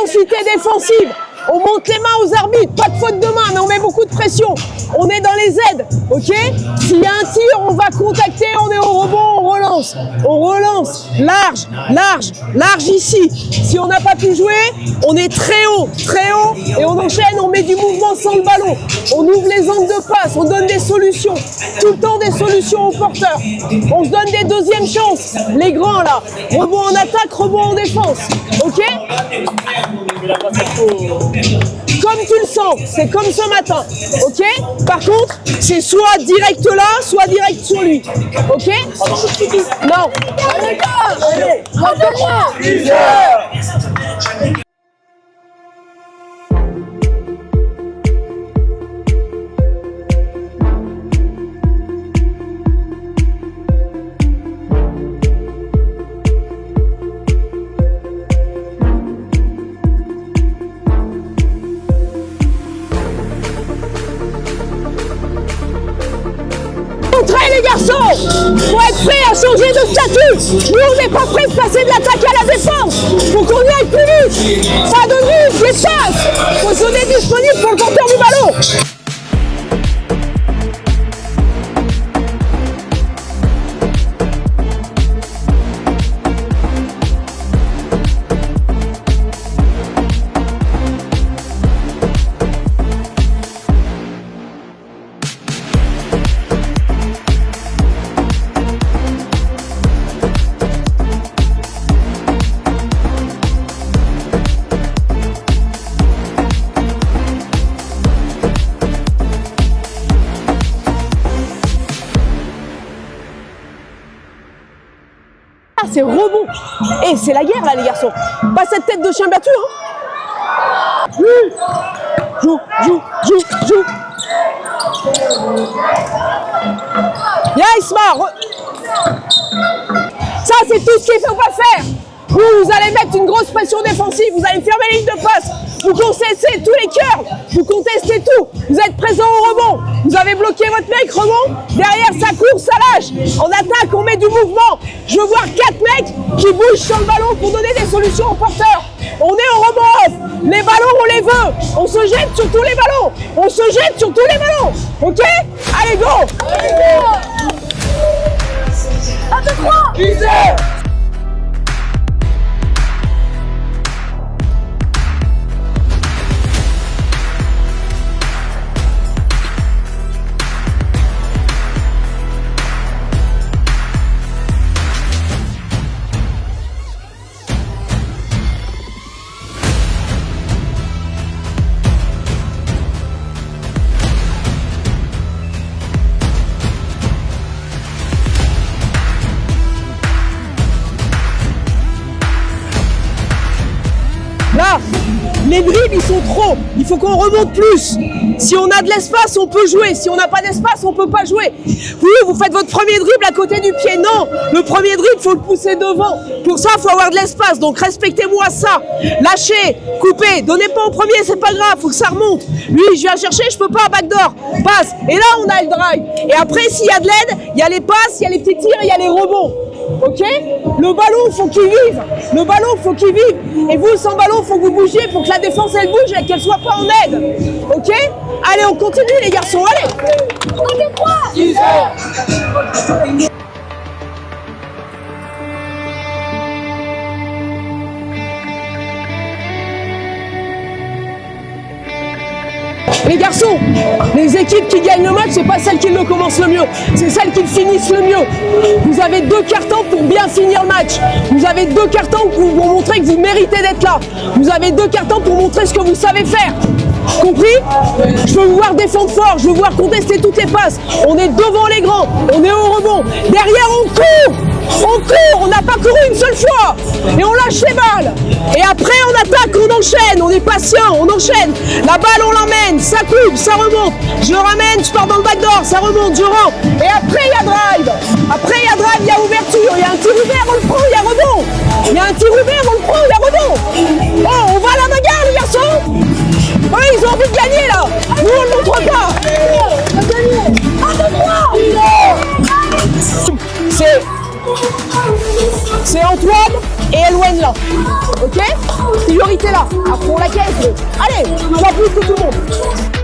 intensité défensive. On monte les mains aux arbitres, pas de faute de main, mais on met beaucoup de pression. On est dans les aides, ok? S'il y a un tir, on va contacter, on est au rebond, on relance. On relance, large, large, large ici. Si on n'a pas pu jouer, on est très haut, et on enchaîne, on met du mouvement sans le ballon. On ouvre les angles de passe, on donne des solutions. Tout le temps des solutions aux porteurs. On se donne des deuxièmes chances, les grands là. Rebond en attaque, rebond en défense, ok? Comme tu le sens, c'est comme ce matin, ok? Par contre, c'est soit direct là, soit direct sur lui, ok? Non. Les garçons, faut être prêt à changer de statut. Nous, on n'est pas prêt de passer de l'attaque à la défense. Faut qu'on y aille plus vite. Pas de but, les passes. Faut se donner disponible pour le porteur du ballon. C'est rebond. Et c'est la guerre là les garçons. Pas cette tête de chien battu hein. Oui. Joue. Bien Isma. Ça c'est tout ce qu'il ne faut pas faire. Vous allez mettre une grosse pression défensive, vous allez fermer les lignes de passe, vous contestez tous les cœurs, vous contestez tout, vous êtes présent au rebond, vous avez bloqué votre mec, rebond, derrière ça court, ça lâche, en attaque on met du mouvement, je veux voir 4 mecs qui bougent sur le ballon pour donner des solutions aux porteurs, on est au rebond off, les ballons on les veut, on se jette sur tous les ballons, ok? Allez go! 1, 2, 3! Là, les dribbles ils sont trop, il faut qu'on remonte plus. Si on a de l'espace, on peut jouer. Si on n'a pas d'espace, on peut pas jouer. Vous faites votre premier dribble à côté du pied. Non, le premier dribble, faut le pousser devant. Pour ça, faut avoir de l'espace. Donc respectez-moi ça. Lâchez, coupez, donnez pas au premier, c'est pas grave, faut que ça remonte. Lui, je viens chercher, je peux pas, backdoor, passe. Et là, on a le drive. Et après, s'il y a de l'aide, il y a les passes, il y a les petits tirs, il y a les rebonds. Ok? Le ballon, faut qu'il vive. Le ballon, faut qu'il vive. Et vous, sans ballon, faut que vous bougiez pour que la défense, elle bouge et qu'elle soit pas en aide. Ok? Allez, on continue, les garçons. Allez! 1, 2, 3! 6 heures. Les garçons, les équipes qui gagnent le match, c'est pas celles qui le commencent le mieux, c'est celles qui le finissent le mieux. Vous avez 2 cartons pour bien finir le match. Vous avez 2 cartons pour montrer que vous méritez d'être là. Vous avez 2 cartons pour montrer ce que vous savez faire. Compris? Je veux vous voir défendre fort, je veux vous voir contester toutes les passes. On est devant les grands, on est au rebond. Derrière, on court! On n'a pas couru une seule fois et on lâche les balles. Et après on attaque, on enchaîne, on est patient, on enchaîne. La balle on l'emmène, ça coupe, ça remonte. Je le ramène, je pars dans le backdoor, ça remonte, je rentre. Et après il y a drive. Après il y a drive, il y a ouverture, il y a un tir ouvert, on le prend, il y a rebond. Il y a un tir ouvert, on le prend, il y a rebond. Oh, on va à la bagarre les garçons. Oui, ils ont envie de gagner là. Nous on ne montre pas. C'est Antoine et Elwen là, ok? Priorité majorité là, à fond la caisse. Allez, on va plus que tout le monde.